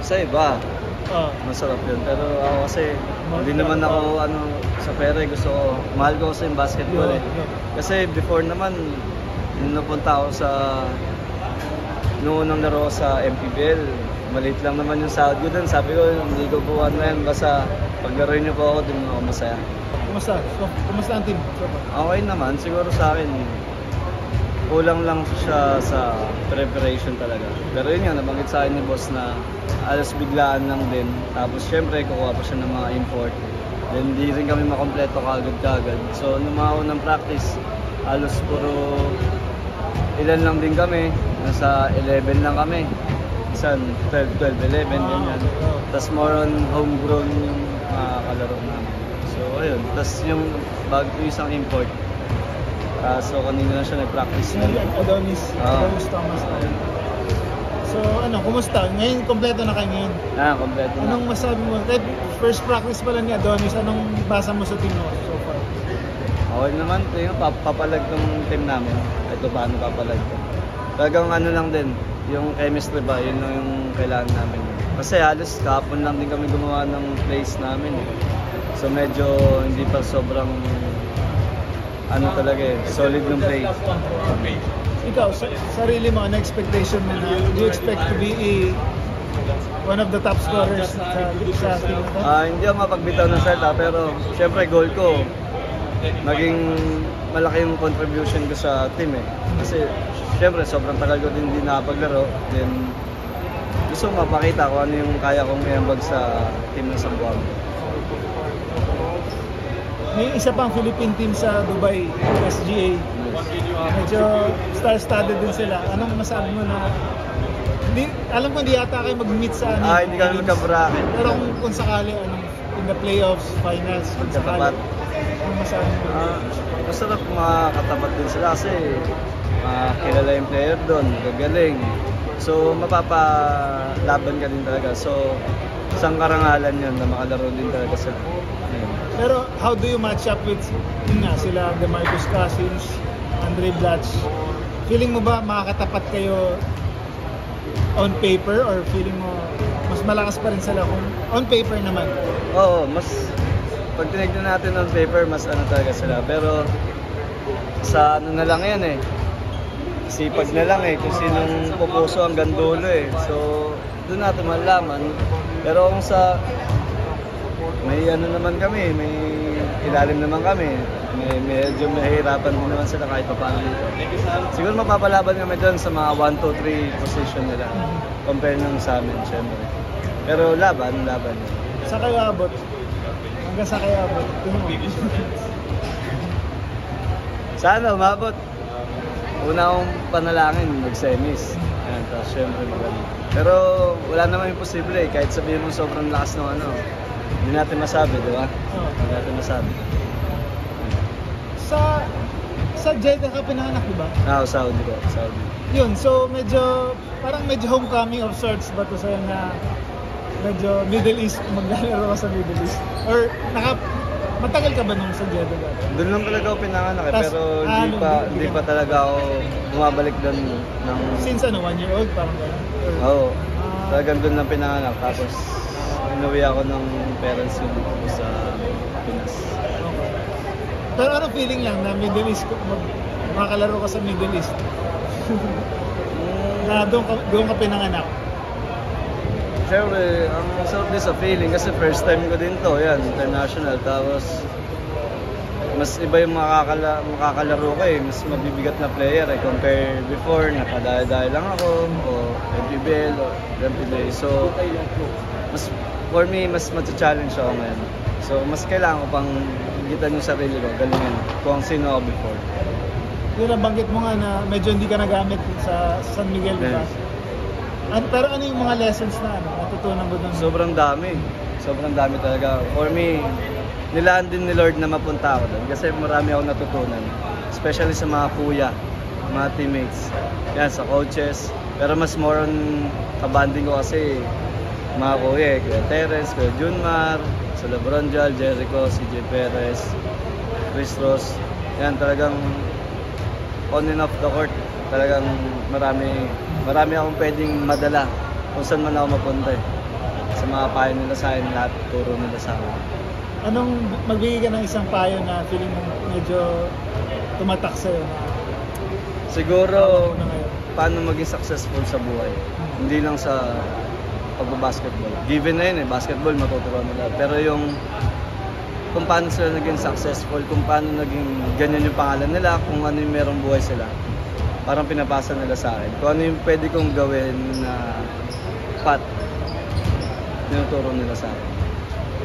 Sa iba, Oh. masarap yun. Pero ako kasi, hindi naman ako sa pera. Gusto ko, mahal ko kasi yung basketball eh. Kasi before naman, nung napunta ako noong unang laro ko sa MPBL, maliit lang naman yung sahod ko dun. Sabi ko, hindi ko po yan. Basta paglaro niyo po ako, dun ako masaya. Kumusta? Kumusta ang team? Okay naman, siguro sa akin, kulang lang siya sa preparation talaga. Pero yun nga, nabanggit sa akin ni boss na alas biglaan lang din. Tapos syempre, kukuha pa siya ng mga import. Then di rin kami makompleto kagad-kagad. So nung mga unang practice, alos puro ilan lang din kami. Nasa 11 lang kami. Isan 12, 11, ganyan. Tapos more on homegrown yung kalaro namin. So ayun, tapos yung bago isang import. So kanina na siya nag-practice. Adonis Thomas. So kumusta? Ngayon, kompleto na kayo ngayon? Kompleto na. Anong masabi mo? First practice pala ni Adonis, anong basa mo sa team mo so far? Okay naman, papalag ng team namin. Ito paano papalag. Talagang lang din, yung chemistry ba, yun lang yung kailangan namin. Kasi halos kahapon lang din kami gumawa ng plays namin. So medyo hindi pa sobrang talaga solid ng play. Ikaw, sarili mo, ano expectation mo na? Do you expect to be one of the top scorers sa team? Hindi ako mapagbitaw ng salta, pero syempre goal ko, maging malaki yung contribution ko sa team eh. Kasi syempre sobrang tagal ko din hindi nakapaglaro. Then gusto ko mapakita kung ano yung kaya kong iambag sa team ng Zamboanga. May isa pang Philippine team sa Dubai, SGA. Medyo star-studded din sila. Anong masabi mo na... alam ko hindi yata kayo mag-meet sa hindi kami magka-bracket. Pero kung sakali, in the playoffs, finals, kung sakali, anong masabi mo? Masarap makakatapat din sila kasi kilala yung player doon, gagaling. So mapapalaban ka din talaga. So isang karangalan yun na makalaro din talaga sila. Pero how do you match up with sila DeMarcus Cousins, Andre Blatch? Feeling mo ba makakatapat kayo on paper or feeling mo mas malakas pa rin sila kung on paper naman? Oo, mas pag tinignan natin on paper, mas talaga sila. Pero sa na lang yan eh. Sipag na lang eh, kung sinong pupuso hanggang dulo eh. So, doon natin malalaman. Pero kung may naman kami, may ilalim naman kami. Medyo mahirapan din naman sila kahit pa paano dito. Siguro mapapalaban kami doon sa mga 1, 2, 3 position nila. Compare nung sa amin, syempre. Pero laban. Sa kayo abot? Hanggang sa kayo abot? Sana umabot. Una akong panalangin, mag-semis. Tapos syempre maganda. Pero wala naman imposible eh. Kahit sabihin mo sobrang lakas ng hindi natin masabi, di ba? Hindi natin masabi. Sa Jeddah ka pinanganak, di ba? Saudi. Yun, so medyo homecoming of sorts ba to sa'yo na medyo Middle East, maglalaro ka sa Middle East? Or matagal ka ba nung sa Jeddah dati? Doon lang talaga ako pinanganak eh, pero hindi pa talaga ako bumabalik doon ng... Since 1 year old, parang gano'n? Oo, talagang doon lang pinanganak. Tapos inuwi ako ng parents ko sa Pinas. Okay. Pero anong feeling lang na Middle East, makakalaro ka sa Middle East? Na doon ka pinanganak? Siyempre, ang sarap din sa feeling kasi first time ko din to, international. Tapos, mas iba yung makakalaro ko eh, mas mabibigat na player eh, compare before, nakadayo-dayo lang ako, o MPBL, o MPBL. So, for me, mas challenge ako ngayon. So, mas kailangan ko pang higitan yung sarili ko, galingan kung sino ako before. Yung nabanggit mo nga na medyo hindi ka nagamit sa San Miguel, di ba? Pero ano yung mga lessons na natutunan mo doon? Sobrang dami talaga. For me, nilaan din ni Lord na mapunta ako doon kasi marami ako natutunan. Especially sa mga kuya, mga teammates, sa coaches. Pero mas more on kabanding ko kasi mga kuya, Kuya Terence, Kuya Junmar, sa Lebron Jal, Jericho, CJ Perez, Chris Ross. Talagang on and off the court. Talagang marami akong pwedeng madala kung saan man ako mapunta eh. sa mga payo nila sa akin, lahat turo nila sa akin. Anong magbigay ka ng isang payo na feeling mo medyo tumatak sa'yo na Siguro, na ngayon? paano maging successful sa buhay. Hindi lang sa pagbabasketball. Given na yun basketball matuturuan nila. Pero yung kung paano sila naging successful, kung paano naging ganyan yung pangalan nila, kung ano yung merong buhay sila, parang pinapasa nila sa akin. Kung ano yung pwede kong gawin na path, tinuturo nila sa akin.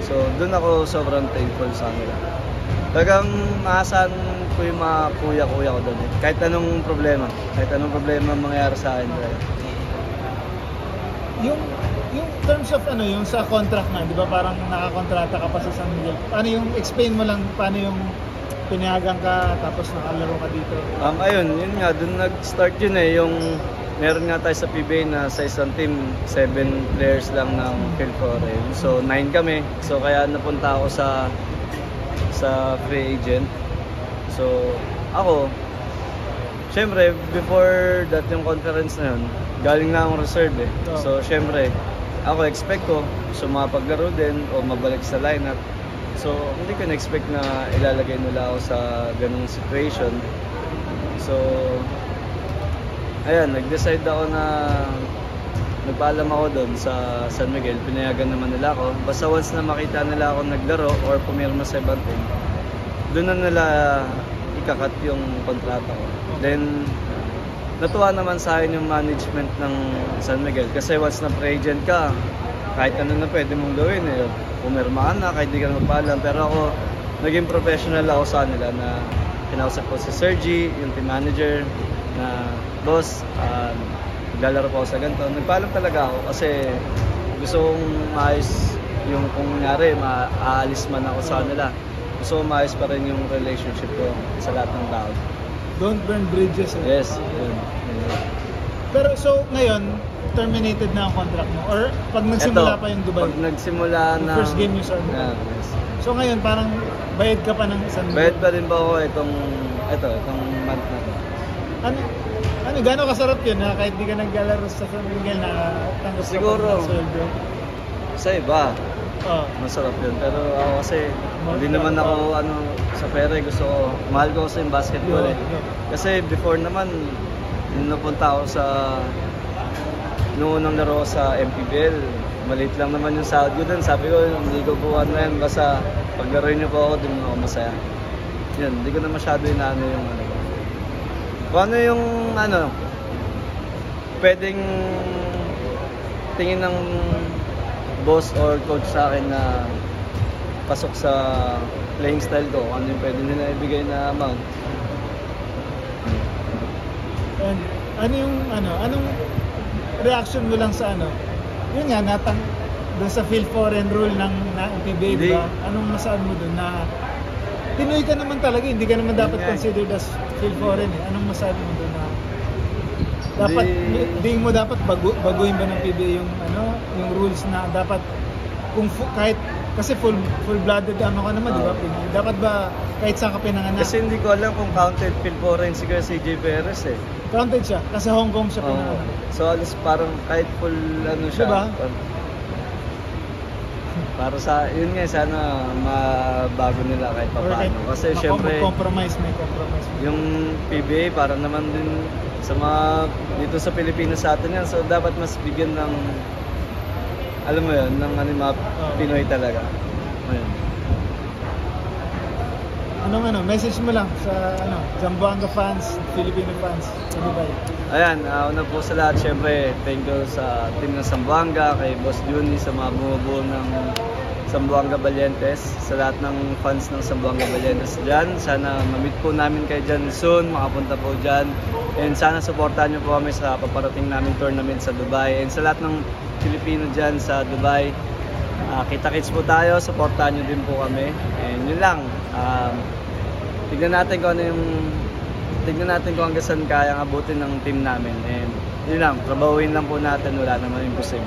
So, doon ako sobrang thankful sa kanila. Talagang maasahan ko yung mga kuya-kuya ko doon. Kahit anong problema mangyayari sa akin. Yung terms of yung sa contract nga, 'di ba parang nakakontrata ka pa sa San Miguel. Ano yung explain mo lang paano yung pinayagan ka tapos nakalaro ka dito? Ayun, yun nga doon nag-start yun yung meron nga tayo sa PBA na sa isang team 7 players lang ng Philfore. So 9 kami. So kaya napunta ako sa free agent. So ako syempre before that yung conference na yun, galing na akong reserve So syempre ako expect ko sumapaglaro din o mabalik sa lineup. So hindi ko na-expect na ilalagay nila ako sa ganung situation. So ayan, nag-decide ako na nagpaalam ako doon sa San Miguel. Pinayagan naman nila ako. Basta once na makita nila ako naglaro or pumirma sa ibang team, doon na nila ikakat yung kontrata ko. Then natuwa naman sa akin yung management ng San Miguel kasi once na free agent ka, kahit ano na pwede mong gawin pumirma ka na, kahit di ka na magpaalam. Pero ako, naging professional ako sa nila na kinausap ko si Sergi, yung team manager, na boss, maglalaro po ako sa ganito. Nagpaalam talaga ako kasi gusto kong maayos yung kung nangyari, maaalis man ako sa kanila. Gusto kong maayos pa rin yung relationship ko sa lahat ng tao. Don't burn bridges. Yes, yun. Pero so ngayon, terminated na ang contract mo? Or pag nagsimula pa yung Dubai? Pag nagsimula na... First game yung start mo? Yeah, yes. So ngayon, parang bayad ka pa ng isang... Bayad pa rin ba ako itong month na to? Gano'ng kasarap yun na kahit di ka naglalaro sa San Miguel na tanggap ka Siguro, pa ng sweldo? Sa iba, Oh. masarap yun. Pero ako kasi, hindi naman ako sa pera. Mahal ko kasi yung basketball Kasi before naman, nung napunta ako nung unang laro sa MPBL, maliit lang naman yung sahod ko dun. Sabi ko, hindi ko po yan. Basta paglaro niyo po ako, dun ako masaya. Yun, hindi ko na masyado yung kung ano yung pwedeng tingin ng boss or coach sa akin na pasok sa playing style ko, ano yung pwede nila ibigay na amount. And anong reaction mo lang sa yun nga, doon sa Phil Foreign rule ng PBA, diba? Anong masabi mo doon na Pinoy ka naman talaga, hindi ka naman dapat considered as Phil Foreign Anong masabi mo doon na dapat, di mo dapat baguhin ba ng PBA yung rules na dapat kahit kasi full-blooded ka naman, di ba? Dapat ba kahit saan ka pinanganak? Kasi hindi ko alam kung counted Phil Foreign si CJ Perez Counted siya, kasi Hong Kong siya pinanganak. So alas parang kahit full siya. Diba? Para sa, yun nga, sana mabago nila kahit pa paano. Kasi syempre, may compromise. Yung PBA para naman din sa dito sa Pilipinas sa atin yan. So dapat mas bigyan ng, alam mo yun, ng mga Pinoy talaga. Ayun. Message mo lang sa Zamboanga fans, Filipino fans sa Dubai. Ayan, una po sa lahat, syempre, thank you sa team ng Zamboanga, kay Boss Juni, sa mga bumubuo ng Zamboanga Valientes, sa lahat ng fans ng Zamboanga Valientes dyan. Sana ma-meet po namin kayo dyan soon, makapunta po dyan. And sana supportahan nyo po kami sa paparating namin tournament sa Dubai. And sa lahat ng Pilipino dyan sa Dubai, kita-kits po tayo, supportahan nyo din po kami. And yun lang, tignan natin kung hanggang saan kayang abutin ng team namin. And yun lang, trabahuin lang po natin, wala naman imposible.